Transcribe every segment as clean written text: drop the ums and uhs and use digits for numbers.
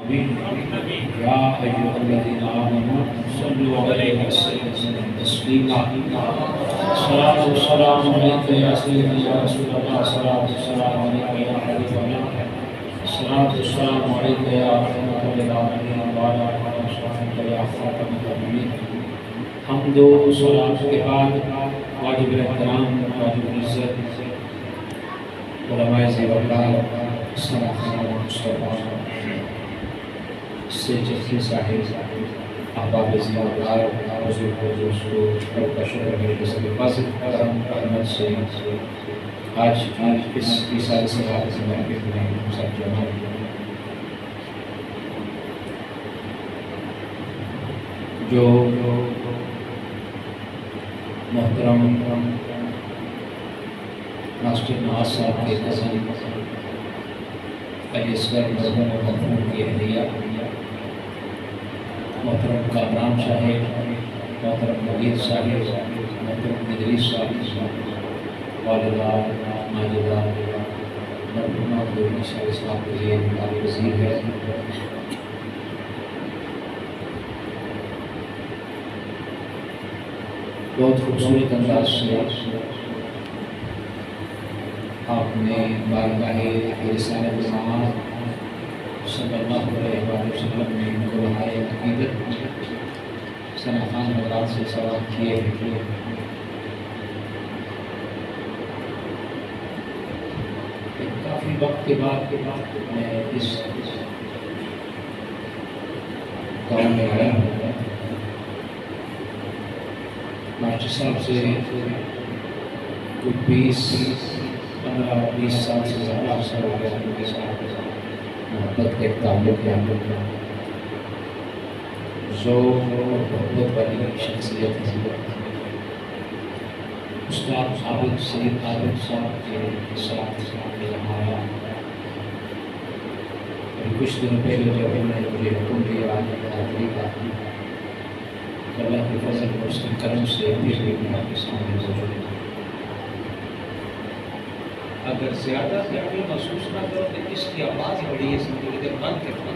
يا أيها الذين آمنوا صلوا عليه وسلموا تسليما صلاة والسلام عليك يا سيدي يا رسول الله صلاة والسلام عليك يا حبيبنا صلاة والسلام عليك يا رحمة للعالمين وعلى آلك وصحبه يا خاتم النبيين حمد و صلاة کے بعد واجب الاحترام واجب العزت علماء زیبکار صلاح مصطفیٰ سے جفری صاحب احباب زیبکار بزرگ و دوستو کا شکر ہے کہ سب فاضل کرم رحمت سے آج اس سال سے واپس مرکز میں سب جمع جو محترم ماسٹر نواز صاحب کے کزن علی اصغر مرحوم مرحوم کی اہلیہ محترم کامران صاحب محترم مجید صاحب محترم ادریس صاحب والدہ ماجدہ مرحومہ دونی صاحب کے لیے مدعو وزیر ہے بہت خوبصورت انداز سے آپ نے بارگاہ رسالت محمد صلی اللہ علیہ وسلم میں دعائے عقیدت ثنا خان حضرات سے سوال کیے ہیں کافی وقت کے بعد میں اس گاؤں میں آیا ہوں ماسٹر صاحب سے کچھ 15-20 سال سے زیادہ عرصہ ہو گیا ان کے ساتھ محبت کے تعلق ہے ذوق اور محبت والی شخصیت ہے استاد عابد سید عابد صاحب کے ساتھ یہاں آیا کچھ دن پہلے جب انہوں نے مجھے حکم دیا آنے کا حاضری کا اللہ کے فضل اور اس کے کرم سے پھر بھی میں آپ کے سامنے موجود ہوں اگر زیادہ تکلیف محسوس نہ کرو تو اس کی آواز بڑی ہے سمجھو کہ بند کرنا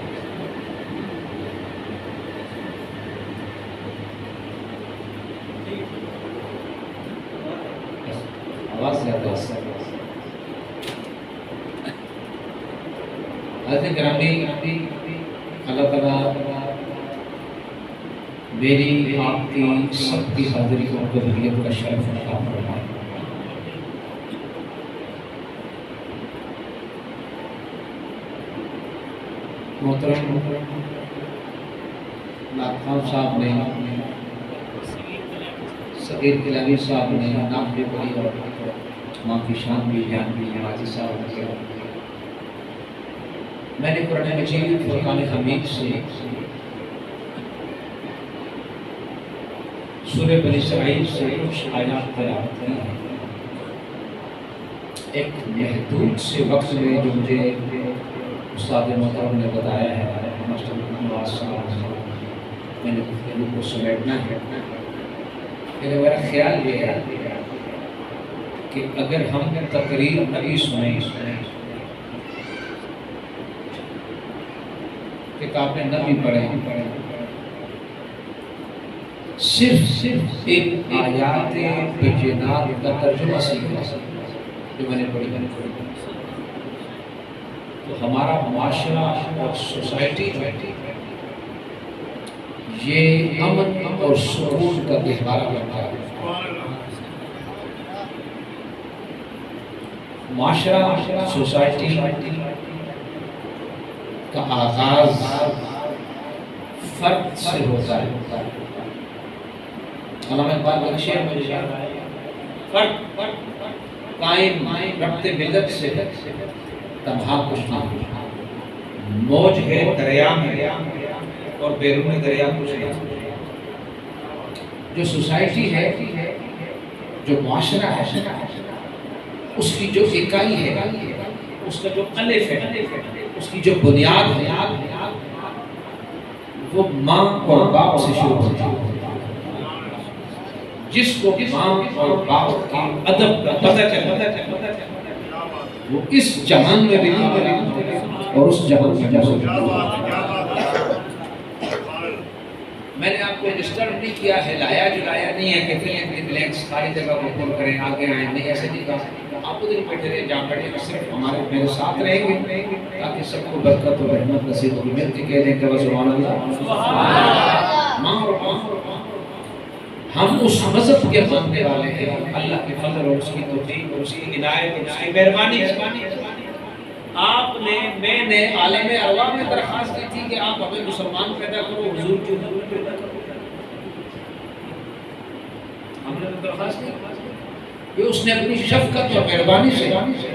آواز زیادہ ہے حضرت گرامی اللہ تعالیٰ میری آپ کی سب کی حاضری کو قبولیت کا شرف عطا فرمائے محترم نعت خان صاحب نے صغیر کلاوی صاحب نے نام بھی پڑھی اور ماں کی شان بھی جان بھی نوازی صاحب نے کیا میں نے قرآن مجید فرقان حمید سے سورہ بنی اسرائیل سے کچھ آیات تلاوت کی ہیں ایک محدود سے وقت میں جو مجھے استاد محترم نے بتایا ہے ماسٹر نواز صاحب میں نے گفتگو کو سمیٹنا ہے لیکن میرا خیال یہ ہے کہ اگر ہم تقریر نبی سنیں کتابیں نبی پڑھیں صرف ایک آیات بینات کا ترجمہ سیکھنا جو میں نے پڑھی تو ہمارا معاشرہ اور سوسائٹی یہ امن اور سکون کا گہوارہ بنتا ہے معاشرہ سوسائٹی کا آغاز فرد سے ہوتا ہے علامہ اقبال کا شعر میں لکھا ہے فرد قائم ربط ملت سے تنہا کچھ نہ موج ہے دریا میں اور بیرون دریا کچھ نہیں جو سوسائٹی ہے جو معاشرہ ہے اس کی جو اکائی ہے اس کا جو الف ہے اس کی جو بنیاد ہے وہ ماں اور باپ سے شروع ہوتی ہے جس کو ماں اور باپ کا ادب کا پتہ چلتا ہے وہ اس جہان میں بھی اور اس جہان میں بھی ڈسٹرب نہیں کیا، ہلایا جلایا نہیں ہے کہ فل ان بلینکس ساری جگہ کو پور کریں آگے آئیں، نہیں ایسے نہیں کہا۔ آپ ادھر ہی بیٹھے رہے جہاں بیٹھے، صرف ہمارے میرے ساتھ رہیں گے تاکہ سب کو برکت و رحمت نصیب ہوگی۔ مل کے کہہ دیں کہ سبحان اللہ، ماں اور ماں، ہم اس مذہب کے ماننے والے ہیں، اللہ کے فضل اور اس کی توفیق اور اس کی عنایت اور اس کی مہربانی۔ آپ نے، میں نے عالم ارواح میں درخواست کی تھی کہ آپ ہمیں مسلمان پیدا کرو، حضور کی حضور پیدا کرو، ہم نے درخواست کی کہ اس نے اپنی شفقت اور مہربانی سے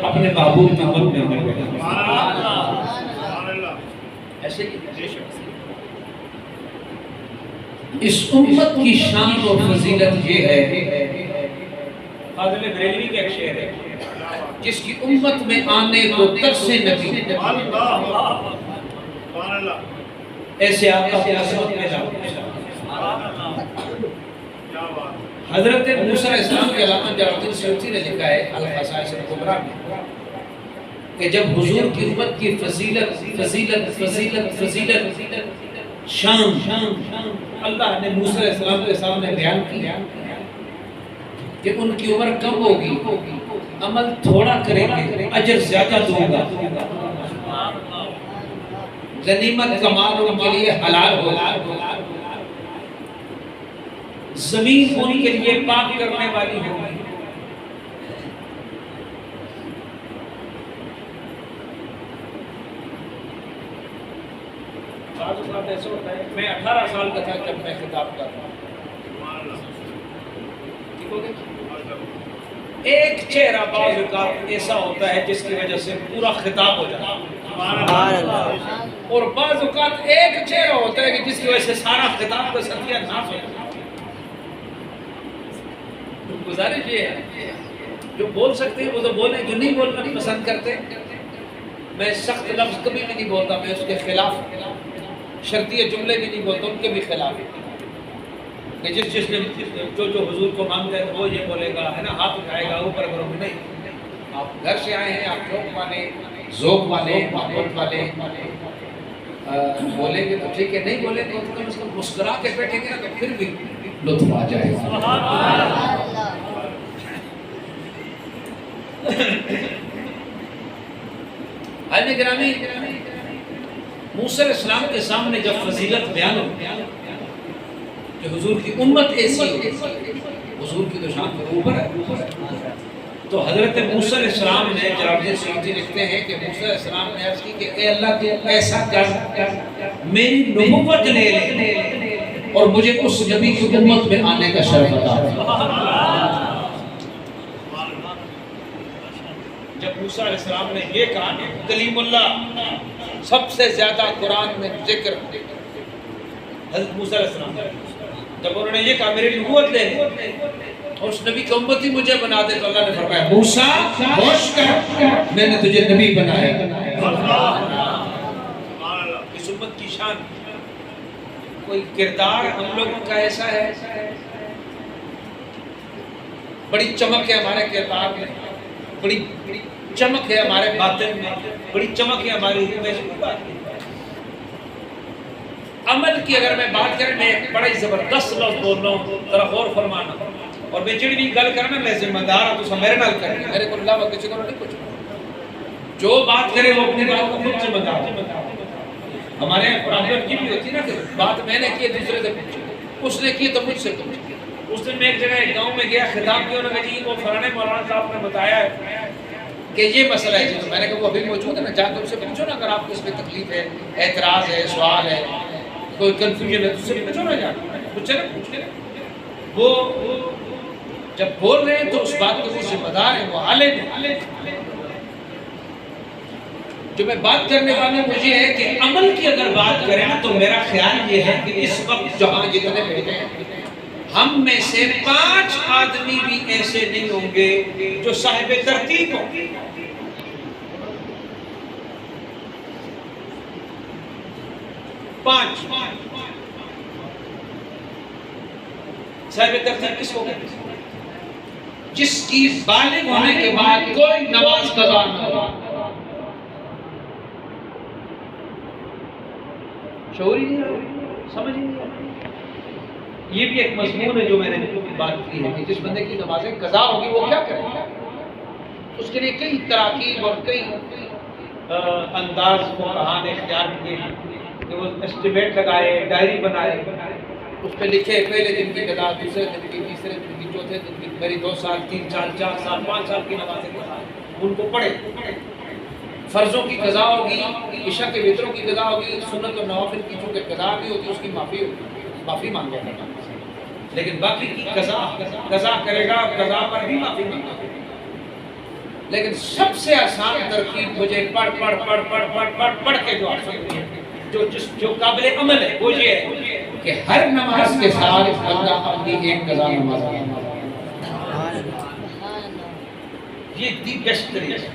اپنے محبوب کی امت میں ہمیں پیدا کیا۔ ایسے کی اس امت کی شان اور فضیلت یہ ہے، فاضل بریلوی کا ایک شعر ہے، جس کی امت میں آنے کو ترس نبی، ایسے آقا کی عظمت میں جاؤ۔ حضرت موسیٰ علیہ السلام کے علامہ جلال الدین سیوطی نے لکھا ہے الخصائص الکبریٰ میں کہ جب حضور کی امت کی فضیلت فضیلت فضیلت فضیلت شان اللہ نے موسیٰ علیہ السلام کے سامنے بیان کیا کہ ان کی عمر کم ہوگی، عمل تھوڑا کریں گے، اجر زیادہ دوں گا، غنیمت کا مال ان کے لیے حلال ہوگا، زمین ان کے لیے پاک کرنے والی ہوگی۔ ایسا ہوتا ہے، میں 18 سال کا تھا جب میں خطاب کر رہا ہوں، ایک چہرہ بعض اوقات ایسا ہوتا ہے جس کی وجہ سے پورا خطاب ہو جاتا ہے، اور بعض اوقات ایک چہرہ ہوتا ہے کہ جس کی وجہ سے سارا خطاب کا ستیہ ناش ہو جاتا ہے۔ گزارش یہ ہے جو بول سکتے ہیں وہ تو بولیں، جو نہیں بولنا پسند کرتے، میں سخت لفظ کبھی بھی نہیں بولتا، میں اس کے خلاف شرطیہ جملے بھی نہیں بولتا، ان کے بھی خلاف ہے کہ جس نے جو حضور کو مانگتا ہے وہ یہ بولے گا، ہے نا، ہاتھ اٹھائے گا، اوپر کرو گے، نہیں۔ آپ گھر سے آئے ہیں، آپ ذوق والے، ذوق والے، محبت والے بولیں گے تو ٹھیک ہے، نہیں بولیں تو کم از کم مسکرا کے بیٹھیں گے نا تو پھر بھی لطف آ جائے گا۔ حضرت گرامی، موسیٰ علیہ السلام کے سامنے جب فضیلت بیان ہو کہ حضور کی امت ایسی ہے، حضور کی تو شان پر اوپر ہے، تو حضرت موسیٰ علیہ السلام نے، جلال الدین سیوطی لکھتے ہیں کہ موسیٰ علیہ السلام نے عرض کی کہ اے اللہ کے ایسا کر میری نبوت لے لے اور مجھے اس نبی کی امت میں آنے کا شرف عطا۔ جب موسیٰ علیہ السلام نے یہ کہا، کلیم اللہ سب سے زیادہ قرآن میں ذکر حضرت موسیٰ علیہ السلام، جب انہوں نے یہ کہا میری نبوت لے اور اس نبی کی امتی مجھے بنا دے، تو اللہ نے فرمایا موسیٰ ہوش کر، میں نے تجھے نبی بنایا۔ اس امت کی شان، کوئی کردار ہم لوگوں کا ایسا ہے، بڑی چمک ہے ہمارے کردار میں، بڑی چمک ہے ہمارے باطن میں، بڑی چمک ہے ہماری روح میں۔ عمل کی اگر میں بات کریں، میں ایک بڑا ہی زبردست لفظ بول رہا ہوں، ذرا غور فرمانا، اور میں جڑی بھی گل کرنا میں ذمہ دار ہوں، تو میرے نال کریں، میرے کو علاوہ کسی کو نہیں پوچھنا، جو بات کرے وہ اپنی بات کو خود ذمہ دار۔ ہمارے یہاں پرابلم یہ بھی ہوتی ہے نا کہ بات میں نے کی دوسرے سے پوچھی، اس نے کی تو مجھ سے پوچھی۔ اس دن میں ایک جگہ ایک گاؤں میں گیا، خطاب کیا، انہوں نے کہا جی وہ فلانے مولانا صاحب نے بتایا ہے کہ یہ مسئلہ ہے جی، تو میں نے کہا وہ ابھی موجود ہے نا، جا کے ان سے پوچھو نا، اگر آپ کو اس میں تکلیف ہے، اعتراض ہے، سوال ہے، کوئی کنفیوژن ہے، تو اس سے پوچھو نا، جا کے پوچھے نا، وہ جب بول رہے ہیں تو اس بات کے وہ ذمہ دار ہیں، وہ عالم ہیں۔ جو میں بات کرنے والا ہوں مجھے ہے کہ عمل کی اگر بات کریں نا تو میرا خیال یہ ہے کہ اس وقت جہاں جتنے بیٹھے ہیں ہم میں سے 5 آدمی بھی ایسے نہیں ہوں گے جو صاحب ترتیب ہوں۔ 5 صاحب ترتیب کس کو کہتے ہیں؟ جس کی بالغ ہونے کے بعد کوئی نماز قضا نہ ہو۔ شعور ہی نہیں ہے، سمجھ ہی نہیں ہے۔ یہ بھی ایک مضمون ہے جو میں نے بات کی ہے کہ جس بندے کی نمازیں قضا ہوگی وہ کیا کرے گا. اس کے لیے کئی تراکیب اور کئی انداز فقہاء نے اختیار کیے ہیں کہ وہ اسٹیمیٹ لگائے، ڈائری بنائے، اس پہ لکھے پہلے دن کی قضا، دوسرے دن کی، تیسرے دن کی، چوتھے دن کی، میری 2 سال 3 سال 4 سال 5 سال کی نمازیں قضا، ان کو پڑھے. فرضوں کی قضا ہوگی، عشاء کے وتروں کی قضا ہوگی، سنت اور نوافل کی چونکہ قضا بھی ہوتی ہے اس کی معافی مانگے گا. لیکن باقی کی قضا کرے گا، قضا پر بھی معافی مانگے گا. لیکن سب سے آسان ترکیب مجھے پڑھ کے جو قابل عمل ہے وہ یہ ہے کہ ہر نماز کے ساتھ بندہ اپنی ایک قضا نماز یہ دی بیسٹ طریقہ.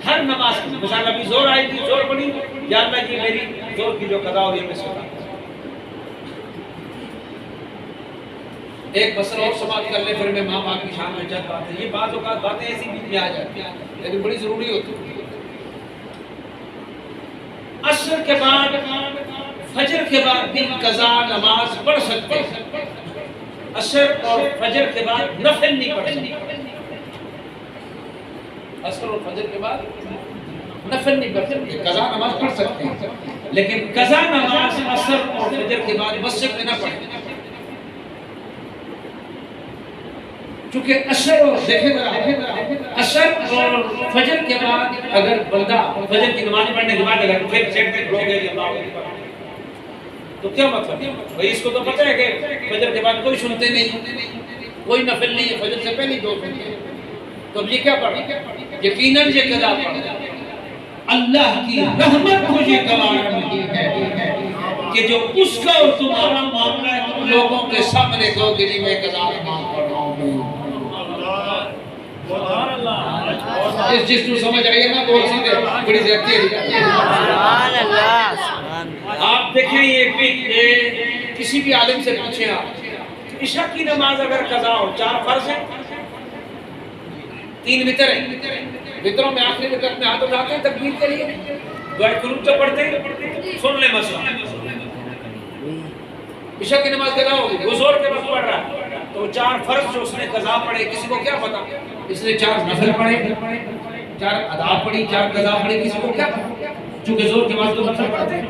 ہر نماز کی مثال ابھی زور آئی تھی، زور پڑی، یا اللہ جی میری زور کی جو قضا ہوئی ہے میں سنا. ایک مسئلہ اور سماعت کر لے پھر میں ماں باپ کی شان میں چند بات ہے. یہ بعض اوقات باتیں ایسی بیچ میں آ جاتی ہیں لیکن بڑی ضروری ہوتی ہے. عصر کے بعد فجر کے بعد بھی قضا نماز پڑھ سکتے ہیں. عصر اور فجر کے بعد نفل نہیں پڑھ سکتے. عصر اور فجر کے بعد نفل نہیں پڑھ سکتے، قضا نماز پڑھ سکتے ہیں لیکن قضا نماز عصر اور فجر کے بعد مسجد میں نہ پڑھیں. چونکہ عصر اور فجر کے بعد اگر بندہ فجر کی نماز پڑھنے کے بعد اگر پھر سیٹ میں کھڑو گئے تو کیا مطلب بھائی؟ اس کو تو پتہ ہے کہ فجر کے بعد کوئی سنتے نہیں، کوئی نفل نہیں ہے، فجر سے پہلے 2 سنتے ہیں. تو اب یہ کیا پڑھا؟ یقیناً یہ قضا پڑھا. اللہ کی رحمت مجھے گوارا نہیں ہے کہ جو اس کا اور تمہارا معاملہ ہے تم لوگوں کے سامنے دو کہ جی میں قضا نماز پڑھ رہا ہوں. جس کو سمجھ آئیے نا بہت سیدھے بڑی زیادتی ہے. آپ دیکھیں یہ کسی بھی عالم سے پوچھیں آپ، عشاء کی نماز اگر قضا ہو 4 فرض ہیں، 3 وتر ہیں، وتروں میں آخری وتر میں ہاتھ اٹھاتے ہیں تکبیر کے لیے، دعائے قنوت تو پڑھتے ہیں. سن لیں مسئلہ، عشاء کی نماز قضا ہوگی، وہ زور کے وقت پڑھ رہا ہے تو 4 فرض جو اس نے قضا پڑھے کسی کو کیا پتا؟ اس نے 4 نفل پڑھے، 4 ادا پڑھی، 4 قضا پڑھی، کسی کو کیا پتا؟ چونکہ زور کے بعد تو نفل پڑھتے ہیں.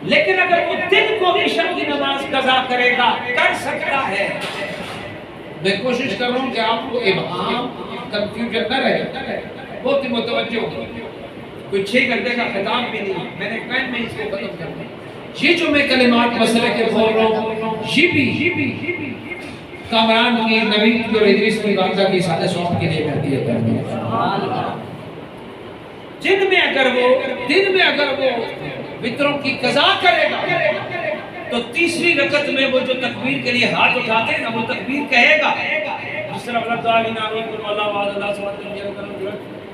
لیکن اگر وہ دن کو عشاء کی نماز قضا کرے گا، کر سکتا ہے. میں کوشش کر رہا ہوں کہ آپ کو ابہام کنفیوژن نہ رہے، بہت ہی متوجہ ہو. کوئی 6 گھنٹے کا خطاب بھی نہیں، میں نے پین میں اس کو ختم کر دیا. یہ جو میں کلمات مسئلے کے بول رہا ہوں یہ بھی کامران کی، نبی کی اور ادریس کی والدہ کی سادہ سوچ کے لیے کر دیا کرتے ہیں. دن میں اگر وہ وتروں کی قضا کرے گا تو تیسری رکعت میں وہ جو تکبیر کے لیے ہاتھ اٹھاتے ہیں نا وہ تکبیر کہے گا. جس طرح اللہ تعالیٰ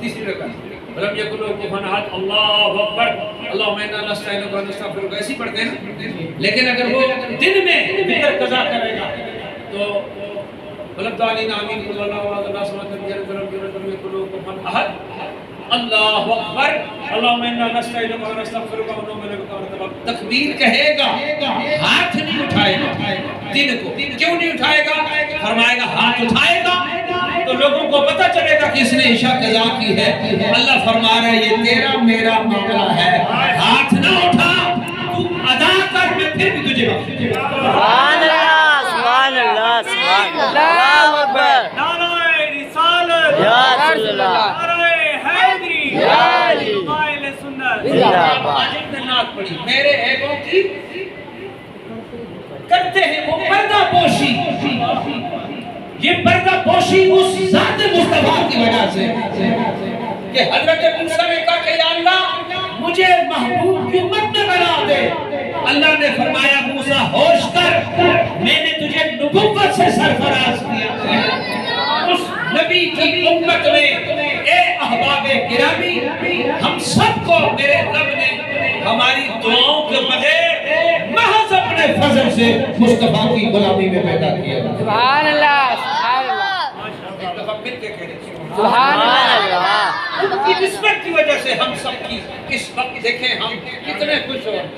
تیسری رکعت ولم یکن لہ کفوا احد، اللہ اکبر، اللہم انا نستعینک و نستغفرک، ایسی پڑھتے ہیں. لیکن اگر وہ دن میں وتر قضا کرے گا تو ولم تعلین آمین قل اللہ احد اللہ الصمد لم یلد ولم یولد ولم یکن لہ کفوا احد، اللہ اکبر، اللہم انا نستعینک و نستغفرک و نؤمن بک و نتوکل. تکبیر کہے گا، ہاتھ نہیں اٹھائے گا. دن کو کیوں نہیں اٹھائے گا؟ فرمائے گا ہاتھ اٹھائے گا تو لوگوں کو پتہ چلے گا کہ اس نے عشاء قضا کی ہے. اللہ فرما رہا ہے یہ تیرا میرا معاملہ ہے، ہاتھ نہ اٹھا، تو ادا کر، میں پھر بھی تجھے بخش دوں گا. سبحان اللہ، سبحان اللہ، سبحان اللہ اکبر. نعرہ رسالت یا رسول اللہ، نعرہ حیدری یا علی، قائل سنت. واجب نے نعت پڑھی، میرے عیبوں کی کرتے ہیں وہ پردہ پوشی. یہ پردہ پوشی اس ذات مصطفیٰ کی وجہ سے کہ حضرت موسیٰ نے کہا کہ یا اللہ مجھے محبوب کی امت میں بنا دے. اللہ نے فرمایا موسیٰ ہوش کر، میں نے تجھے نبوت سے سرفراز کیا ہے. اس نبی کی امت میں اے احباب گرامی، ہم سب کو میرے رب نے ہماری دعاؤں کے بغیر محض اپنے فضل سے مصطفیٰ کی غلامی میں پیدا کیا. سبحان اللہ، سبحان اللہ، ایک دفعہ مل کے کہہ رہے ہیں سبحان اللہ. کی نسبت کی وجہ سے ہم سب کی اس وقت دیکھیں ہم کتنے خوش ہو رہے ہیں،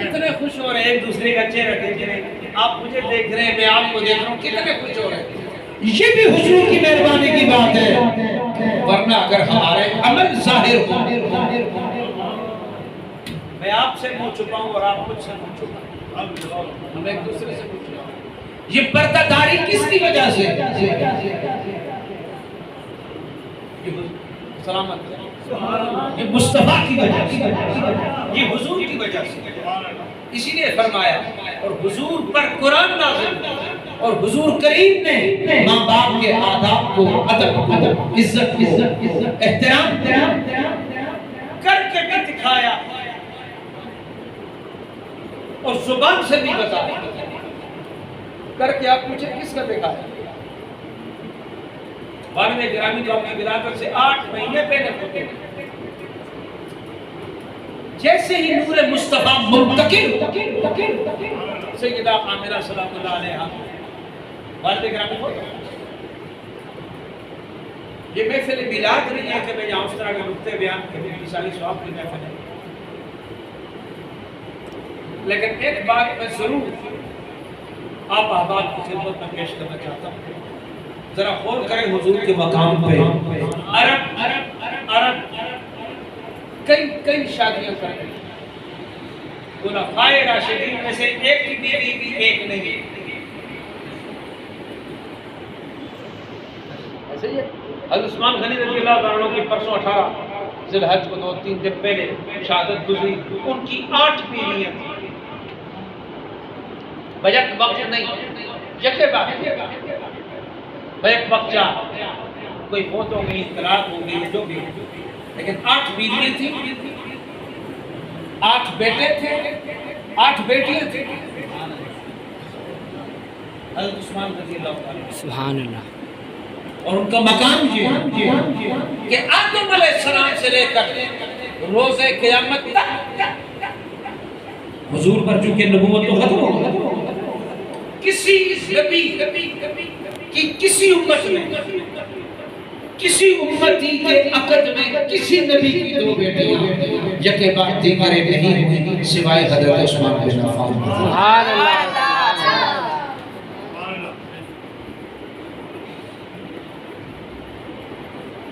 کتنے خوش ہو رہے ہیں، ایک دوسرے کا چہرہ دیکھ رہے ہیں، آپ مجھے دیکھ رہے ہیں، میں آپ کو دیکھ رہا ہوں، کتنے خوش ہو رہے ہیں۔ یہ بھی حضور کی مہربانی کی بات ہے، ورنہ اگر ہمارے عمل ظاہر ہو، میں آپ سے منہ چھپاؤں اور آپ مجھ سے منہ چھپاؤں، ہم ایک دوسرے سے منہ چھپاؤں، یہ پردہ داری کس کی وجہ سے؟ سلامت، یہ مصطفیٰ کی وجہ سے، یہ حضور کی وجہ سے، اسی لیے فرمایا، اور حضور پر قرآن نازل، اور حضور کریم نے ماں باپ کے آداب کو، ادب کو، عزت کو، احترام کر کے بھی دکھایا اور زبان سے بھی بتایا، کر کے آپ مجھے کس کا دکھایا؟ والد گرامی جو اپنی ولادت سے 8 مہینے پہلے ہوتے ہیں، جیسے ہی نور مصطفیٰ منتقل سیدہ آمنہ سلام اللہ علیہا والد گرامی ہوتے ہیں۔ یہ محفل میلاد نہیں ہے کہ میں یہاں اس طرح کے نقطے بیان کرنے کی ساری ثواب کی محفل ہے، لیکن ایک بات میں ضرور آپ احباب کی خدمت میں پیش کرنا چاہتا ہوں، ذرا غور کریں حضور کے مقام پہ۔ عرب کئی شادیاں کر رہے ہیں، خلفائے راشدین میں سے ایک کی بیوی بھی ایک نہیں، ایسے ہی ہے۔ حضرت عثمان غنی رضی اللہ تعالیٰ عنہ کی پرسوں 18 ذی الحج کو 2-3 دن پہلے شہادت گزری، ان کی 8 بیویاں تھیں، بیک وقت نہیں، یکے بات بیک وقت چاہ کوئی فوت ہو گئی، طلاق ہو گئی، جو بھی، لیکن 8 بیویاں تھیں، 8 بیٹے تھے، 8 بیٹیاں تھیں۔ حضرت عثمان رضی اللہ تعالیٰ سبحان اللہ۔ اور ان کا مقام یہ کہ آدم علیہ السلام سے لے کر روز قیامت تک حضور پر چونکہ نبوت تو ختم ہو گئی، کسی نبی کی کسی امت میں، کسی امتی کے عقد میں کسی نبی کی 2 بیٹیاں یکے بعد دیگرے نہیں ہوئی سوائے حضرت عثمان بن عفان۔ سبحان اللہ۔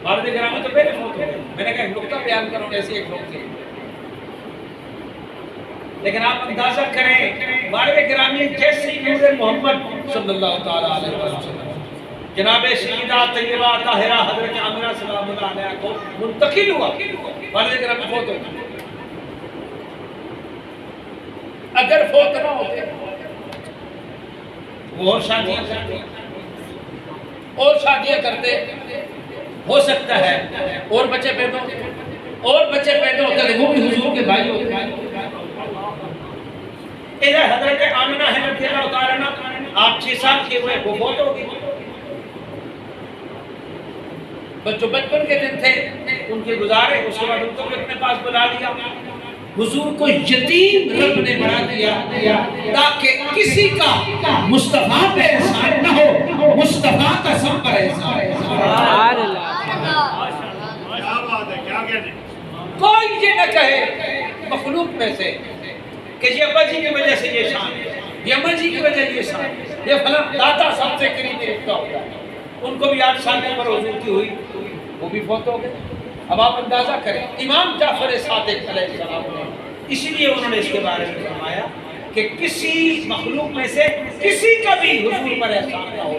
والد گرامی تو پہلے موت ہو گئے، میں نے کہا ایک نقطہ بیان کروں، ایسے ایک لوگ تھے، لیکن آپ اندازہ کریں والد گرامی جیسے ہی نور محمد صلی اللہ تعالیٰ علیہ وسلم جناب سیدہ طیبہ طاہرہ حضرت آمنہ سلام اللہ علیہا کو منتقل ہوا، والد گرامی فوت ہو گئے۔ اگر فوت نہ ہوتے وہ اور شادیاں کرتے، اور شادیاں کرتے، ہو سکتا ہے اور بچے پیدا ہوتے تھے، وہ بھی حضور کے بھائی ہوتے ہیں۔ ادھر حضرت آمنہ رضی اللہ تعالیٰ عنہ 8-6 سال کے ہوئے وہ فوت ہو گئی، جو بچپن کے دن تھے ان کے گزارے، اس کے بعد ان کو بھی اپنے پاس بلا لیا۔ حضور کو یتیم رب نے بنا دیا تاکہ کسی کا مصطفیٰ پہ احسان نہ ہو، مصطفیٰ کا سب پر احسان ہے۔ سبحان اللہ۔ کوئی یہ نہ کہے مخلوق میں سے کہ یہ ابا جی کی وجہ سے یہ شان ہے، یہ اماں جی کی وجہ سے یہ شان ہے، یہ فلاں دادا سب سے قریبی رشتہ ہوتا ہے۔ ان کو بھی 8 سال کی عمر حضور کی ہوئی، وہ بھی فوت ہو گئے۔ اب آپ اندازہ کریں امام جعفر صادق علیہ السلام نے، اسی لیے انہوں نے اس کے بارے میں فرمایا کہ کسی مخلوق میں سے کسی کا بھی حضور پر احسان نہ ہو۔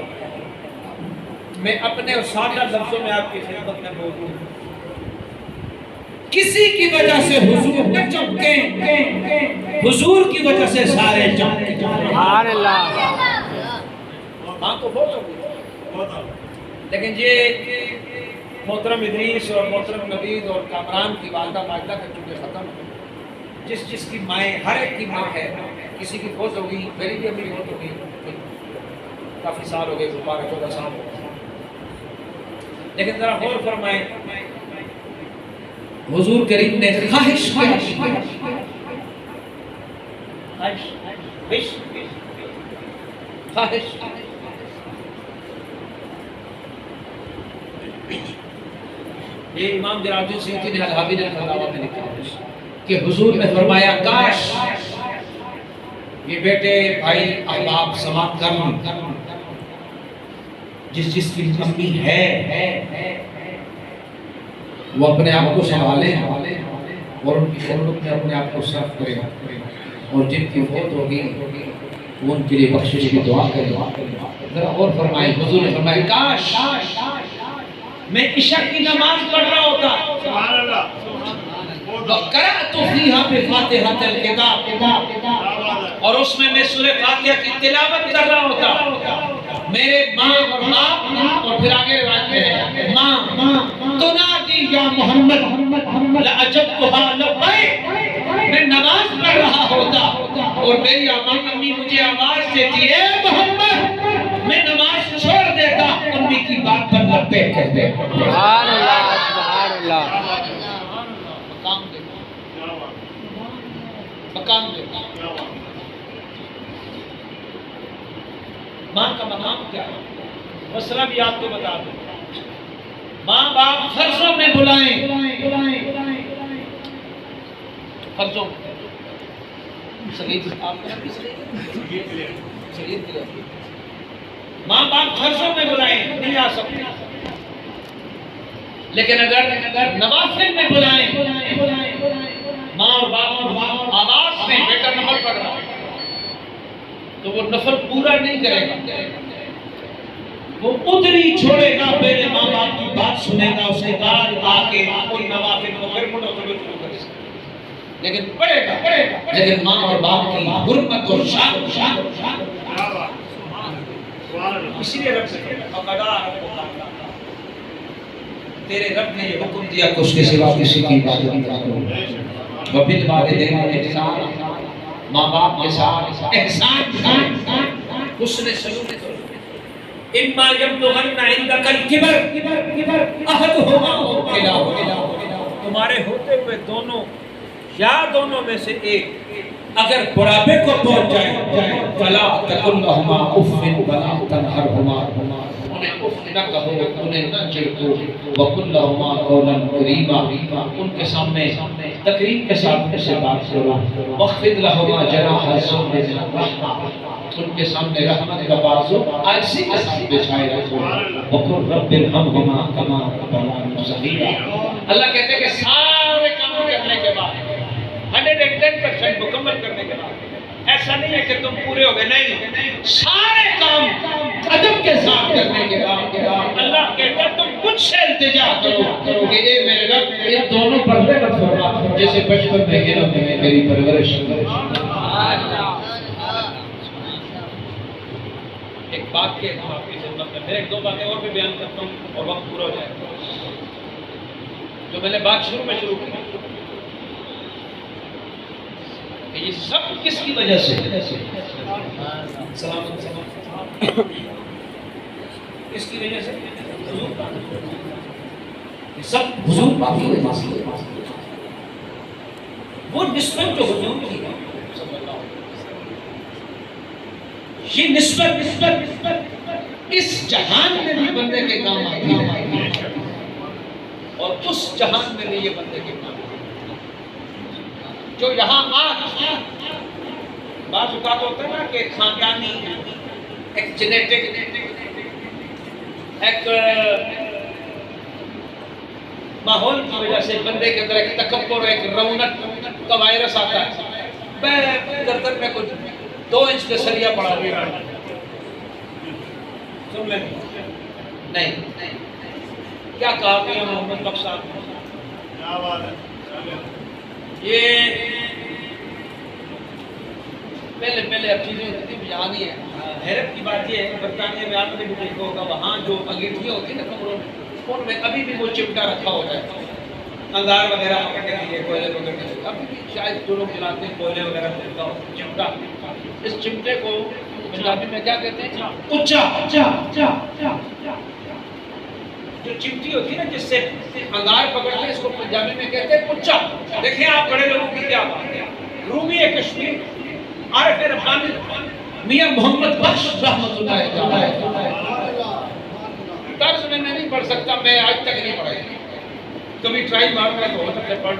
میں اپنے اور سادہ لفظوں میں آپ کی خدمت میں بول دوں، کسی کی وجہ سے حضور نہ چمکیں، حضور کی وجہ سے سارے چمکیں۔ سبحان اللہ۔ ہاں تو فوت ہو گئی، لیکن یہ محترم ادریس اور محترم نوید اور کامران کی والدہ ماجدہ کا چونکہ ختم ہے، جس کی مائیں ہر ایک کی ماں ہے، کسی کی فوت ہو گئی، میری بھی امی فوت ہو گئی، کافی سال ہو گئے، 12-14 سال ہو گئے، لیکن ذرا غور فرمائیں حضور کریم نے خواہش یہ امام جلال الدین سیوطی نے الحاوی نے فتاوی میں لکھا ہے کہ حضور نے فرمایا کاش یہ بیٹے بھائی احباب سماعت کر جس کی امی ہے وہ اپنے آپ کو سنبھالے اور ان کی خدمت میں اپنے آپ کو صرف کرے اور جن کی فوت ہوگی وہ ان کے لیے بخشش کی دعا کرے. ذرا اور فرمائے حضور نے فرمایا کاش میں عشاء کی نماز پڑھ رہا ہوتا سبحان اللہ وقرأت فیہا بفاتحۃ الکتاب اور اس میں سورہ فاتحہ کی تلاوت کر رہا ہوتا. میرے ماں اور باپ اور پھر آگے روایت میں ہے ماں تنادی یا محمد لأجبتها لبیک میں نماز پڑھ رہا ہوتا اور میری امی مجھے آواز دیتی ہے محمد میں نماز چھوڑ دیتا امی کی بات پر لبیک کہتے. سبحان اللہ سبحان اللہ. مقام دیتا ماں کا مقام کیا ہے مسئلہ بھی آپ کو بتا دوں. ماں باپ فرضوں میں بلائیں فرضوں ماں باپ فرضوں میں بلائیں نہیں آ سکتے لیکن اگر نوافل میں بلائیں ماں اور باپ آواز میں بیٹا نفل پڑھ رہا ہے تو وہ نفل پورا نہیں کرے گا وہ ادھری چھوڑے گا پہلے ماں باپ کی بات سنے گا اس کے بعد آ کے ان نوافل کو پھر منتظر شروع کرے گا لیکن پڑھے گا لیکن ماں اور باپ کی حرمت اور شان اسی لیے رب سے تیرے رب نے یہ حکم دیا کہ اس کے سوا کسی کی عبادت نہ کرو وبالوالدین احسان ماں باپ کے ساتھ احسان حسن سلوک کرو. اما یبلغن عندک الکبر احدہما او کلاہما تمہارے ہوتے ہوئے دونوں یا دونوں میں سے ایک اگر بڑھاپے کو پہنچ جائے فلا تقل لہما اف ولا تنہرہما انہیں اف نہ کہو انہیں نہ چڑھو وقل لہما قولا کریما ان کے سامنے تقریب کے ساتھ اسے بات کرو واخفض لہما جناح الذل من الرحمہ ان کے سامنے رحمت کا بازو عاجزی کے ساتھ بچھائے رکھو وقل رب ارحمہما کما ربیانی صغیرا. اللہ کہتے ہیں کہ سارے کام کرنے کے بعد 110% مکمل کرنے کے بعد ایسا نہیں ہے کہ تم پورے ہو گئے نہیں سارے کام ادب کے ساتھ کرنے کے بعد اللہ کہتا ہے تم کچھ سے التجا کرو کہ اے میرے رب ان دونوں پر رحمت فرما جیسے بچپن میں گرو میں میری پرورش. ایک بات کے آپ کی خدمت میں ایک دو باتیں اور بھی بیان کرتا ہوں اور وقت پورا ہو جائے گا. جو میں نے بات شروع کی کہ یہ سب کس کی وجہ سے سلام کس کی وجہ سے یہ سب حضور باقی وجہ سے وہ نسبت جو حضور کی ہے یہ نسبت اس جہان میں بھی بندے کے کام آتی ہے اور اس جہان میں بھی یہ بندے کے کام جو یہاں آج بعض اوقات ہوتا ہے نا کہ خاندانی ایک جینیٹک ایک ماحول کی وجہ سے بندے کے اندر ایک تکبر ایک رونق کا وائرس آتا ہے. میں دفتر میں کچھ 2 انچ کا سریا پڑا ہوا ہے سن لیں نہیں کیا کہا کہ محمد بخش صاحب یہ پہلے اب چیزیں ہوتی تھیں یہاں نہیں ہے. حیرت کی بات یہ ہے برطانیہ میں آپ نے بھی دیکھا ہوگا وہاں جو انگیٹھیاں ہوتی ہیں نا کمروں میں ان میں ابھی بھی وہ چمٹا رکھا ہوتا ہے انگار وغیرہ پکڑنے کے لیے کوئلے پکڑنے کے لیے ابھی بھی شاید جو لوگ چلاتے ہیں کوئلے وغیرہ کا چمٹا. اس چمٹے کو پنجابی میں کیا کہتے ہیں اچا جو چمٹی ہوتی ہے نا جس سے انگار پکڑتے ہیں اس کو پنجابی میں کہتے ہیں کچا. دیکھیں آپ بڑے لوگوں کی کیا بات ہے. رومی کشمیر عارف ربانی میاں محمد بخش رحمۃ اللہ علیہ طرز میں نہیں پڑھ سکتا میں آج تک نہیں پڑھائی کبھی ٹرائی مارنا تو ہو سکتا ہے پڑھ،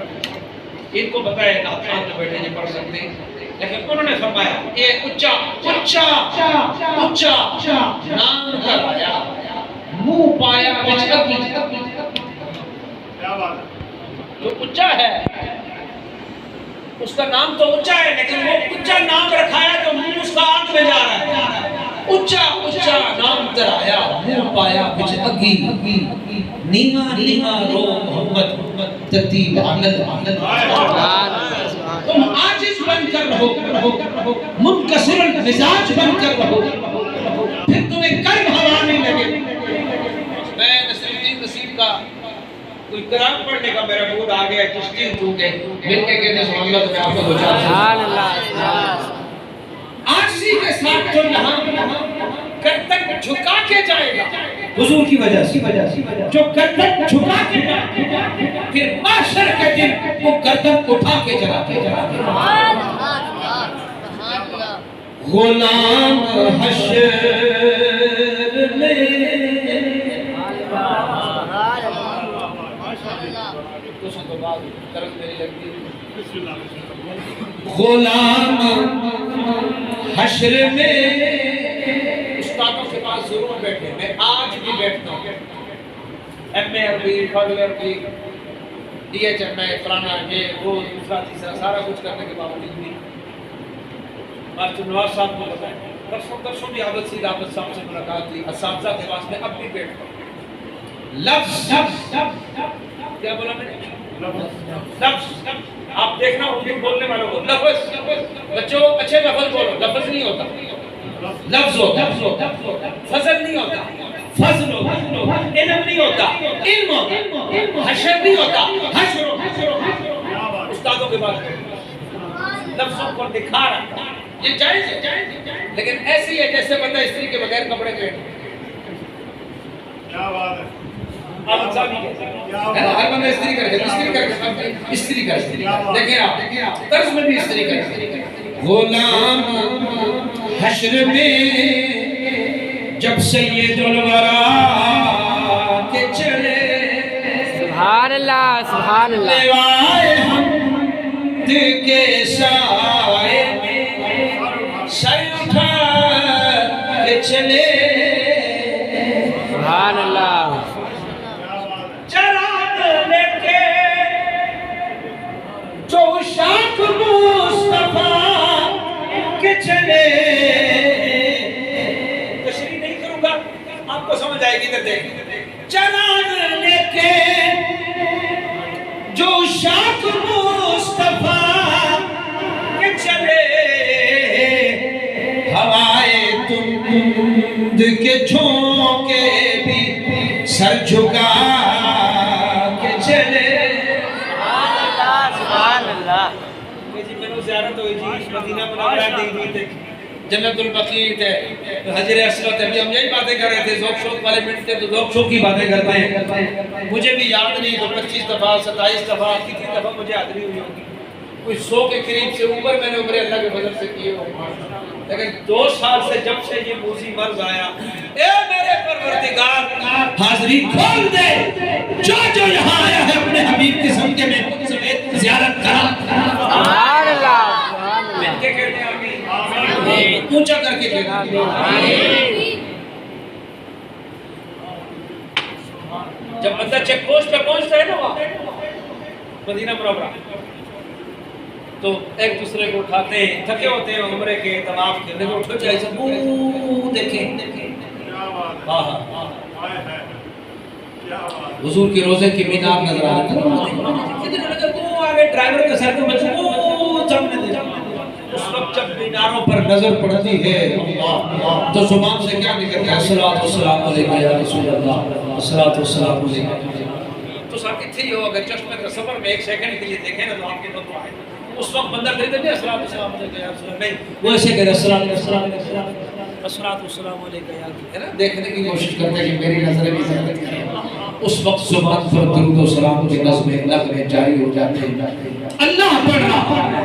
ان کو بتایا نعت خوان میں بیٹھے جی پڑھ سکتے ہیں، لیکن انہوں نے فرمایا یہ اچا اچا اچا نام کر آیا منہ پایا بچ کیا بات ہے، جو اچا ہے اس کا نام تو اچا ہے، لیکن وہ اچا نام رکھایا تو منہ اس کا آنکھ میں جا رہا ہے، اچا اچا نام ترایا منہ پایا بچ اگی نیما نیما رو محمد ترتیب آنند تم عاجز بن کر رہو منکسر مزاج بن کر رہو پھر تمہیں کرب ہوا نہیں لگے۔ میں نصیر الدین نصیر کا کوئی قرآن پڑھنے کا میرا موڈ آ گیا، چشتی چونکہ مل کے کہتے سبحان اللہ تو میں آپ کو دو چار سبحان اللہ، آجزی کے ساتھ جو یہاں گردن جھکا کے جائے گا حضور کی وجہ سے، جو گردن جھکا کے جائے گا پھر محشر کے دن وہ گردن اٹھا کے چلا کے غلام حشر میں غلام حشر میں استادوں کے پاس ضرور بیٹھے، میں آج بھی بیٹھتا ہوں، ایم اے عربی، فاضل عربی، ڈی ایچ ایم اے، فلانا یہ وہ دوسرا تیسرا سارا کچھ کرنے کے باوجود بھی مارچ نواز صاحب کو بتایا پرسوں بھی عابد سید عابد صاحب سے ملاقات ہوئی، اساتذہ کے پاس میں اب بھی بیٹھتا ہوں۔ لفظ کیا بولا میں نے؟ لفظ آپ دیکھنا اردو بولنے والوں کو لفظ، بچوں اچھے لفظ بولو، لفظ نہیں ہوتا، لفظ ہوتا، فضل نہیں ہوتا، فضل ہوتا، علم نہیں ہوتا، علم ہوتا، حشر نہیں ہوتا، حشر ہوتا۔ استادوں کے بعد لفظوں کو دکھا رہا یہ جائز ہے، لیکن ایسی ہے جیسے بندہ استری کے بغیر کپڑے کے کیا بات ہے، ہر بندہ استری کرے، دیکھیں آپ طرز میں بھی استری کرے۔ غلام حشر میں جب سید الورا کے چلے سبحان اللہ، سبحان اللہ، لیوائے حمد کے سائے میں سر اٹھا کے چلے سبحان اللہ، چراغ لے کے جو شاک مصطفیٰ کے چلے، تشریح نہیں کروں گا آپ کو سمجھ آئے گی، ادھر دیکھ، چراغ لے کے جو شاک مصطفیٰ کے چلے، ہوائے تند کے جھونکے بھی سر جھکا کے چلے۔ سبحان اللہ، جی میں نے زیارت ہوئی جی مدینہ منورہ دی جنت البقیع ہے، حجر اسود ہے، ہم یہی باتیں کر رہے تھے، ذوق شوق والے منٹ تھے تو ذوق شوق کی باتیں کرتے ہیں، مجھے بھی یاد نہیں تو 25 دفعہ 27 دفعہ کتنی دفعہ مجھے حاضری ہوئی ہوگی، کوئی 100 کے قریب سے اوپر میں نے عمرے اللہ کے فضل سے کیے ہو، لیکن 2 سال سے جب سے یہ موسی مرض آیا، اے میرے پروردگار حاضری کھول دے، جو جو یہاں آیا ہے اپنے حبیب کے صدقے میں خود سمیت زیارت کرا۔ سبحان اللہ، سبحان اللہ، مل کے کہتے ہیں آمین، اونچا کر کے کہتے ہیں آمین۔ جب بندہ چیک پوسٹ پہ پہنچتا ہے نا وہاں مدینہ منورہ تو ایک دوسرے کو اٹھاتے ہیں، تھکے ہوتے ہیں عمرے کے طواف کے، لیکن اٹھو چاہیے سب دیکھیں حضور کے روزے کی مینار نظر آ رہا ہے، ڈرائیور کے سر کے اس وقت جب میناروں پر نظر پڑتی ہے تو زبان سے کیا نکلتا ہے؟ الصلوۃ والسلام علیکہ یا رسول اللہ، الصلوۃ والسلام علیکہ۔ تو ساتھ اتھے ہی ہو، اگر چشمہ کا سفر میں 1 سیکنڈ کے لیے دیکھیں نا تو آپ کے بندو آئے، اس وقت بندہ کہتے نہیں الصلوۃ والسلام علیکہ یا رسول اللہ، نہیں وہ ایسے کہتے الصلوۃ والسلام علیکہ یا رسول اللہ، دیکھنے کی کوشش کرتے ہیں کہ میری نظریں بھی زیادت کریں، اس وقت زبان پر درود و سلام کی نظمیں نغمے جاری ہو جاتے ہیں، اللہ پڑھ رہا ہے،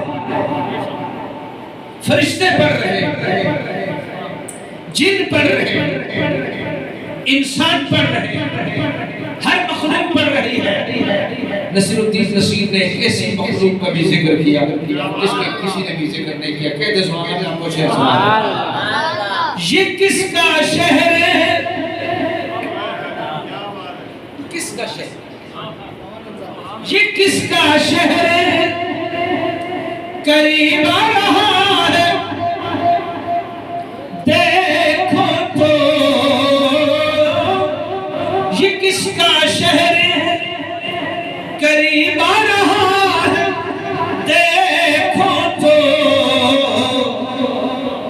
فرشتے پڑھ رہے ہیں، جن پڑھ رہے ہیں، انسان پڑھ رہے ہیں، ہر سنن پڑ رہی ہے. نصیر الدین نصیر نے ایک ایسی مخلوق کا بھی ذکر کیا جس کے کسی نے بھی ذکر نہیں کیا. کہتے سبحان اللہ کو شہر سبحان اللہ. یہ کس کا شہر ہے؟ کس کا شہر؟ یہ کس کا شہر ہے؟ قریب آ رہا ہے دیکھو تو. یہ کس کا شہر ہے؟ قریب آ رہا ہے دیکھو تو.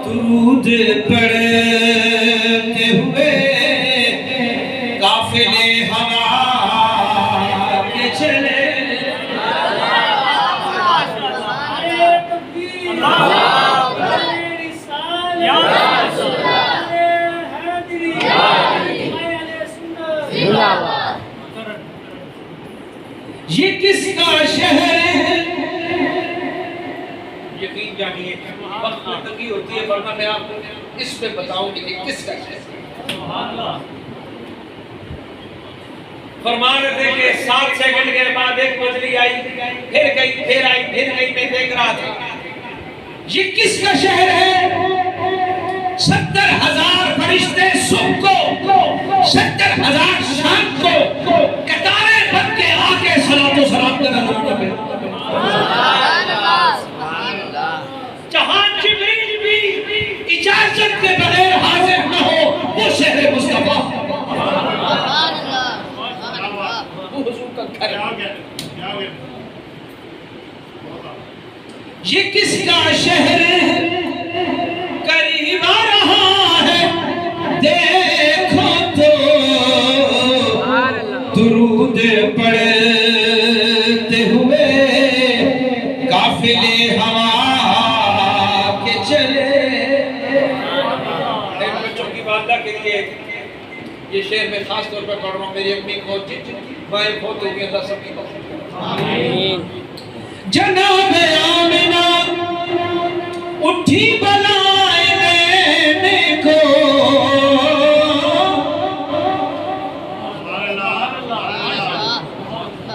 درود پڑھتے ہوئے قافلے ہوا کے چلے. یہ کس کا شہر ہے؟ یقین جانیے وقت میں تنگی ہوتی ہے ورنہ میں آپ کو اس پہ بتاؤں کہ یہ کس کا شہر ہے. فرما رہے تھے کہ 7 سیکنڈ کے بعد ایک مچھلی آئی پھر گئی پھر آئی پھر گئی. میں دیکھ رہا تھا یہ کس کا شہر ہے؟ 70,000 فرشتے صبح کو 70,000 شام کو قطاریں بن کے آ کے صلاۃ و سلام کا نظر پہ. جہاں جبریل بھی اجازت کے بغیر حاضر نہ ہو وہ شہر مصطفیٰ وہ حضور کا گھر ہے. یہ کس کا شہر ہے؟ قریب آ رہا ہے دیکھو تو. درود پڑھتے ہوئے قافلے ہوا کے چلے. بچوں کی والدہ کے لیے یہ شعر میں خاص طور پر پڑھ رہا ہوں. میری امی کو بھائی بہت ہوگی اللہ سب کی آمین. جناب آمنہ اٹھی بلائے لینے کو.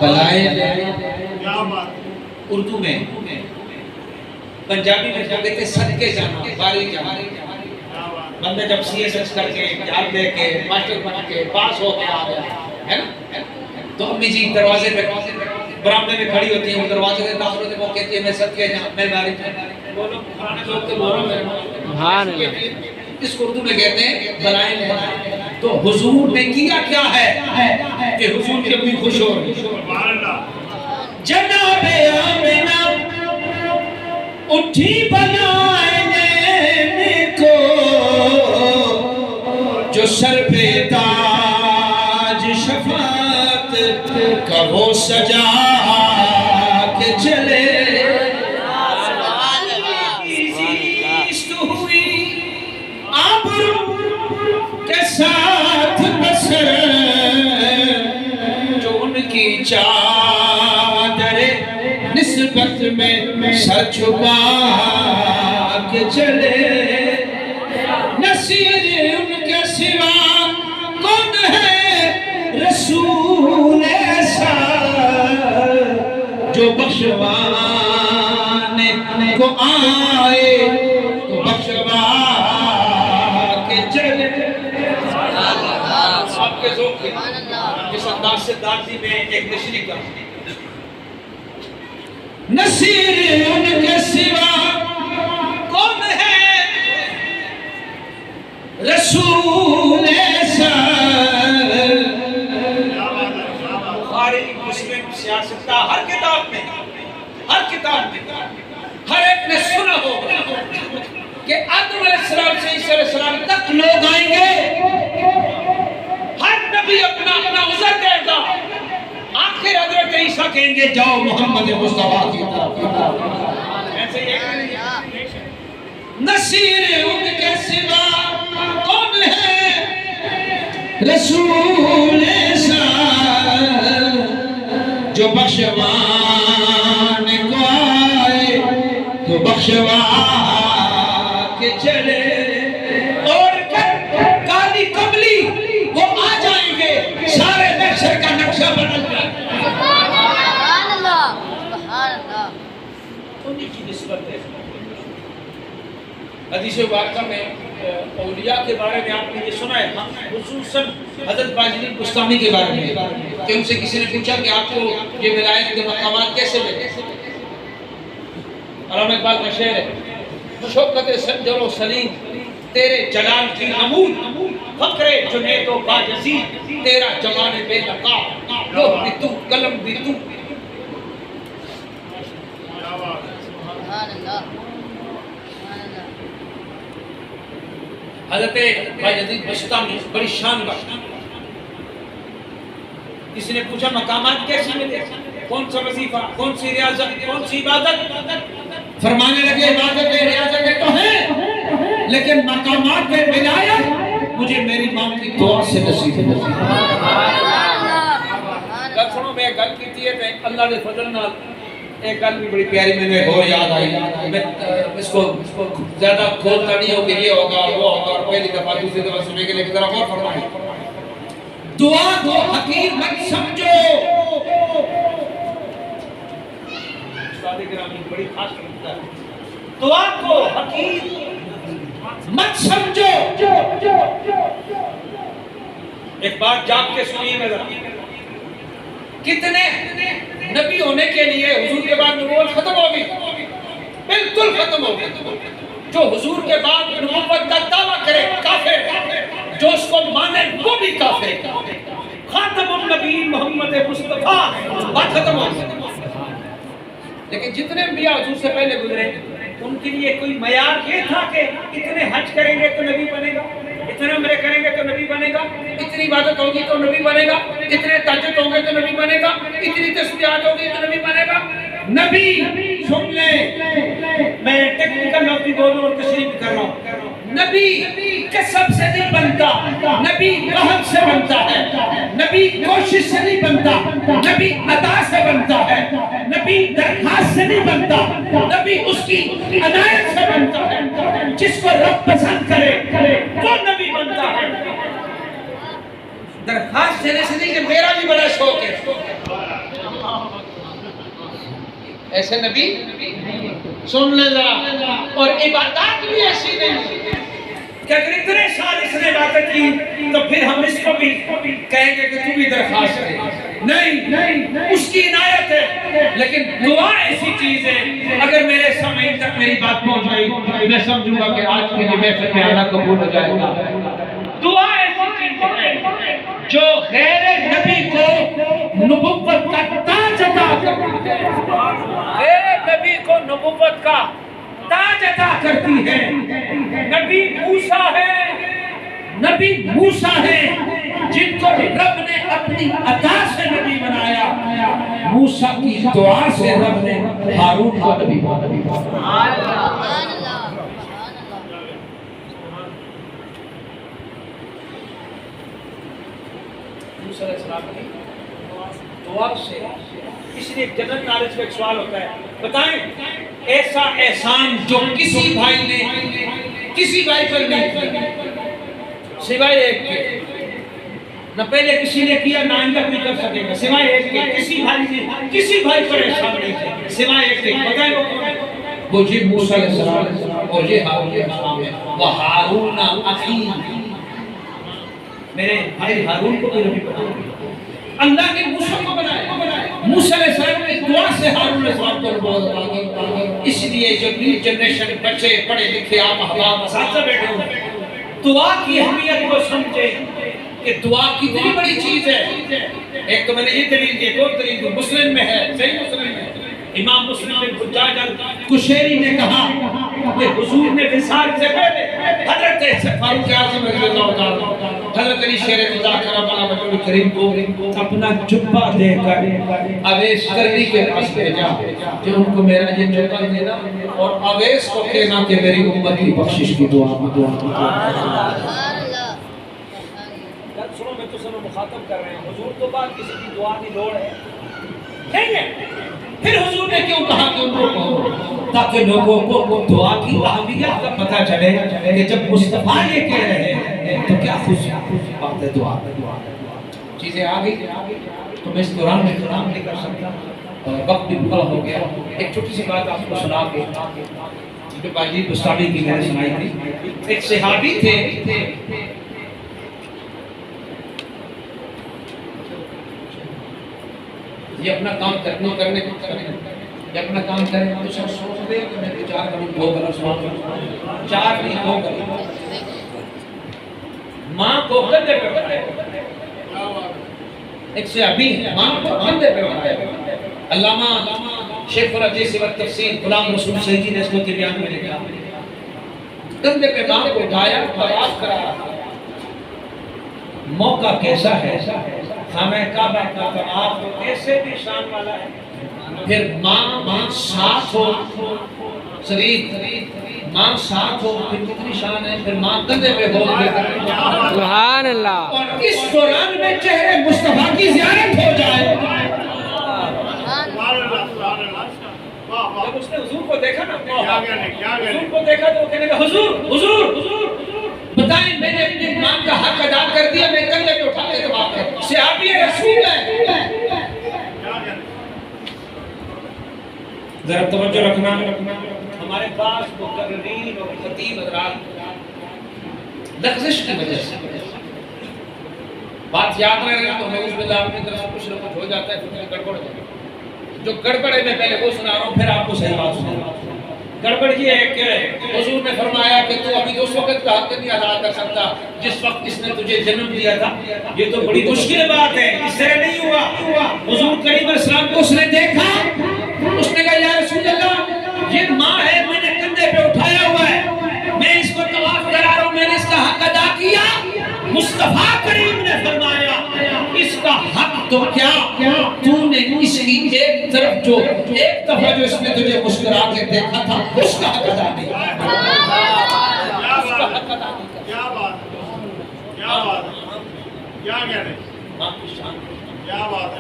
بلائے اردو میں پنجابی میں کہتے ہیں صدقے جانا باری جانا. بندہ جب سی ایس ایس کر کے امتحان دے کے ماسٹر بن کے پاس ہو کے آ گیا ہے نا تو امی جی دروازے پہ برامدے میں کھڑی ہوتی ہیں. وہ دروازے سے داخل ہوتے ہیں وہ کہتی ہے میں صدقے جانا میں باری بولو لوگ تو بولو سبحان اللہ. اس کو اردو میں کہتے ہیں بلائیں. تو حضور نے کیا کیا ہے کہ حضور کی امی خوش ہو رہی. جناب آمنہ اٹھی بلائے کو جو سر پہ تاج شفاعت کا وہ سجا کے چلے. کے ساتھ بسر جو ان کی چادر نسبت میں سر چھپا کے چلے. نصیر ان کے سوا کون ہے رسول ایسا جو بخشوانے کو آئے تو بخشوا کے چلے. آپ کے ذوق کے اس انداز سے دادی میں ایک نشری کا نصیر ان کے سوا کون ہے رسول ایسا. بخاری مسلم سیاستہ ہر کتاب میں ہر ایک نے سنا ہو کہ آدم علیہ السلام سے عیسیٰ علیہ السلام تک لوگ آئیں گے. ہر نبی اپنا عذر دے گا. آخر حضرت عیسیٰ کہیں گے جاؤ محمد مصطفیٰ کی طرف. ایسے یہ نصیر ان کے سوا کون ہے رسول ایسا جو بخشوان کو آئے تو بخشوا کے چلے. اور کالی کملی وہ آ جائیں گے سارے محشر کا نقشہ نسبت ہے۔ حدیث مبارکہ میں اولیاء کے بارے میں آپ نے یہ سنا ہے، خصوصاً حضرت باجلی بستانی کے بارے میں کہ ان سے کسی نے پوچھا کہ آپ کو یہ ولایت کے مقامات کیسے ملے؟ علامہ اقبال کا شعر ہے، شوکت سنجر و سلیم تیرے جلال کی نمود، فخر جنید و باجزید تیرا جمال بے نقاب، لوح بھی تو قلم بھی تو۔ حضرت باجزید بستانی بڑی شان بخش، کسی نے پوچھا مقامات کیسے ملے، کون سا وظیفہ، کون سی ریاضت، کون سی عبادت؟ فرمانے لگے عبادتیں ریاضتیں تو ہیں لیکن مقامات میں ولایت مجھے میری ماں کی دعا سے نصیب ہے۔ گل سنو، میں گل کیتی ہے کہ اللہ دے فضل نال ایک گل بھی بڑی پیاری میں نے اور یاد آئی، میں اس کو زیادہ کھولتا نہیں ہوں کہ یہ ہوگا وہ ہوگا اور پہلی دفعہ دوسری دفعہ سنے کے لیکن ذرا غور فرمائیں۔ دعا کو حقیر مت سمجھو، استاد گرامی بڑی خاص کرتا ہے، دعا کو حقیر مت سمجھو۔ ایک بات جاگ کے سنیے میں ذرا، کتنے نبی ہونے کے لیے حضور کے بعد نبوت ختم ہوگی، بالکل ختم ہوگی۔ جو حضور کے بعد نبوت کا دعویٰ کرے کافر، جو اس کو مانے وہ بھی کافر۔ خاتم النبی محمد مصطفیٰ بات ختم ہوگی۔ لیکن جتنے انبیاء حضور سے پہلے گزرے ان کے لیے کوئی معیار یہ تھا کہ اتنے حج کریں گے تو نبی بنے گا، اتنے عمرے کریں گے تو نبی بنے گا، اتنی عبادت ہوگی تو نبی بنے گا، اتنے تہجد ہوں گے تو نبی بنے گا، اتنی تسبیحات ہوگی تو نبی بنے گا۔ نبی سن لیں، میں ٹیکنیکل لفظ بول رہا ہوں اور تشریح کر رہا ہوں، نبی کسب سے نہیں بنتا، نبی رحم سے بنتا ہے، نبی کوشش سے نہیں بنتا، نبی عطا سے بنتا ہے، نبی درخواست سے نہیں بنتا، نبی اس کی عنایت سے بنتا ہے۔ جس کو رب پسند کرے وہ نبی بنتا ہے۔ درخواست دینے سے نہیں کہ میرا بھی بڑا شوق ہے، ایسے نبی سن لے ذرا، اور عبادات بھی ایسی نہیں کہ اگر اتنے سال اس نے عبادت کی تو پھر ہم اس کو بھی کہیں گے کہ تو بھی درخواست کرے، نہیں، اس کی عنایت ہے۔ لیکن دعا ایسی چیز ہے، اگر میرے سامنے تک میری بات پہنچ گئی میں سمجھوں گا کہ آج کے لیے محفل میں آنا قبول ہو جائے گا۔ دعا ایسی چیز ہے جو غیر نبی کو نبوت کا تاج عطا کرتی ہے، غیر نبی کو نبوت کا تاج عطا کرتی ہے۔ نبی موسیٰ ہے جن کو رب نے اپنی عطا سے نبی بنایا، موسیٰ کی دعا سے رب نے ہارون کو نبی بنایا۔ موسیٰ علیہ السلام کی دعا سے، اس لیے جنرل نالج کا ایک سوال ہوتا ہے، بتائیں ایسا احسان جو کسی بھائی نے کسی بھائی پر نہیں کیا سوائے ایک کے، نہ پہلے کسی نے کیا نہ آئندہ کوئی کر سکے گا سوائے ایک کے، کسی بھائی نے کسی بھائی پر احسان نہیں کیا سوائے ایک کے، بتائیں وہ کون ہے؟ وہ جی موسیٰ علیہ السلام اور یہ ہارون علیہ السلام ہے۔ وَہَارُونَ أَخِي، میرے بھائی ہارون کو بھی نبی بنایا، اللہ نے موسیٰ کو بنایا، موسیٰ علیہ السلام نے دعا سے ہارون علیہ السلام کو نبوت عطا کی۔ اس لیے جو نیو جنریشن بچے پڑھے لکھے آپ احباب اساتذہ بیٹھے ہوئے، دعا کی اہمیت کو سمجھے کہ دعا کتنی بڑی چیز ہے۔ ایک تو میں نے یہ دلیل دی، ایک اور دلیل دی، مسلم میں ہے، صحیح مسلم میں امام مسلم بن حجاج القشیری نے کہا کہ حضور نے وصال سے پہلے حضرت فاروق اعظم رضی اللہ تعالیٰ حضرت علی شیر خدا کرم اللہ وجہ کریم کو اپنا جبہ دے کر اویس کرنی کے پاس بھیجا کہ ان کو میرا یہ جبہ دینا اور اویس کو کہنا کہ میری امت کی بخشش کی دعا سنو، میں تو سنو مخاطب کر رہے ہیں، حضور تو بعد کسی کی دعا کی لوڑ ہے نہیں ہے۔ پھر حضور نے کیوں کہا کہ ان کو کہو؟ تاکہ لوگوں کو دعا کی اہمیت کا پتہ چلے کہ جب مصطفیٰ یہ کہہ رہے ہیں تو کیا خوشی بات ہے۔ دعا چیزیں آ گئی تو میں اس دوران میں کلام نہیں کر سکتا، اور وقت بھی پورا ہو گیا. ایک چھوٹی سی بات آپ کو سنا کے جو بھائی جی بستانی کی میں نے سنائی تھی. ایک صحابی تھے, یہ اپنا کام کرنے یہ اپنا کام کریں تو سب سوچ رہے کہ میں 4 کروڑ 2 کروڑ سوچ 4 نہیں 2 کروڑ. ماں کو کندھے پہ بٹھایا, ایک صحابی ماں کو کندھے پہ بٹھایا. علامہ شیخ الحدیث و تفسیر غلام رسول شہید جی نے اس کو تبیان میں لکھا, کندھے پہ ماں کو اٹھایا, آواز کرا موقع کیسا ہے, خانہ کعبہ کا طواف تو ایسے بھی شان والا ہے. پھر ماں ساتھ ہو, شریف ماں ساتھ ہو, پھر کتنی شان ہے. پھر ماں کندھے پہ ہو, سبحان اللہ. اور اس دوران میں چہرے مصطفیٰ کی زیارت ہو جائے. جب اس نے حضور کو دیکھا نا, حضور کو دیکھا تو وہ کہنے لگا حضور بتائیں میں نے اپنی ماں کا حق ادا کر دیا, میں کندھے پہ اٹھا کے طواف کرتا. صحابی رسول ہے. ذرا توجہ رکھنا, ہمارے پاس مقررین اور خطیب حضرات لغزش کی وجہ سے بات یاد رہے تو نعوذ باللہ اپنی طرف کچھ نہ کچھ ہو جاتا ہے, پھر گڑبڑ ہو جاتا ہے. جو گڑبڑ ہے میں پہلے وہ سنا رہا ہوں, پھر آپ کو صحیح بات سنا رہا ہوں. گڑبڑ یہ ہے کہ حضور نے فرمایا کہ تو ابھی اس وقت کا حق نہیں ادا کر سکتا جس وقت اس نے تجھے جنم دیا تھا. یہ تو بڑی مشکل بات ہے, اس طرح نہیں ہوا. حضور کریم علیہ السلام کو اس نے دیکھا, اس نے کہا یا رسول اللہ یہ ماں ہے, میں نے کندھے پہ اٹھایا ہوا ہے, میں اس کو طواف کرا رہا ہوں, میں نے اس کا حق ادا کیا. مصطفیٰ کریم نے فرمایا اس کا حق تو کیا, تو نے اس کی ایک طرف جو ایک دفعہ جو اس نے تجھے مسکرا کے دیکھا تھا اس کا حق ادا نہیں. کیا بات کیا کہہ رہے کیا بات ہے.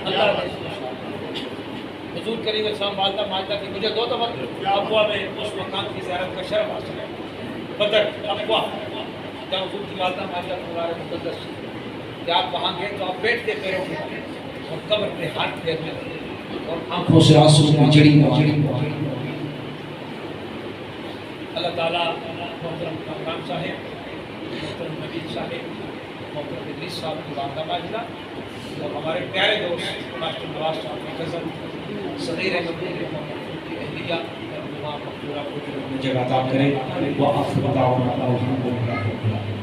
حضور کریم علیہ السلام والدہ ماجدہ کی مجھے 2 دفعہ ابوا میں اس مقام کی زیارت کا شرف حاصل ہے. بدر ابوا جہاں حضور کی والدہ ماجدہ قرار مقدس کہ آپ وہاں گئے تو آپ بیٹھتے پیروں کے اور قبر پہ ہاتھ پھیرتے اور آنکھوں سے آنسو کی جڑی. اللہ تعالیٰ محترم کامران صاحب, محترم نبیل صاحب, محترم ادریس صاحب کی والدہ ماجدہ اور ہمارے پیارے دوست ماسٹر نواز صاحب کی کزن صغیر احمد کی اہلیہ جگہ عطا کرے. وآخر دعوانا الحمدللہ.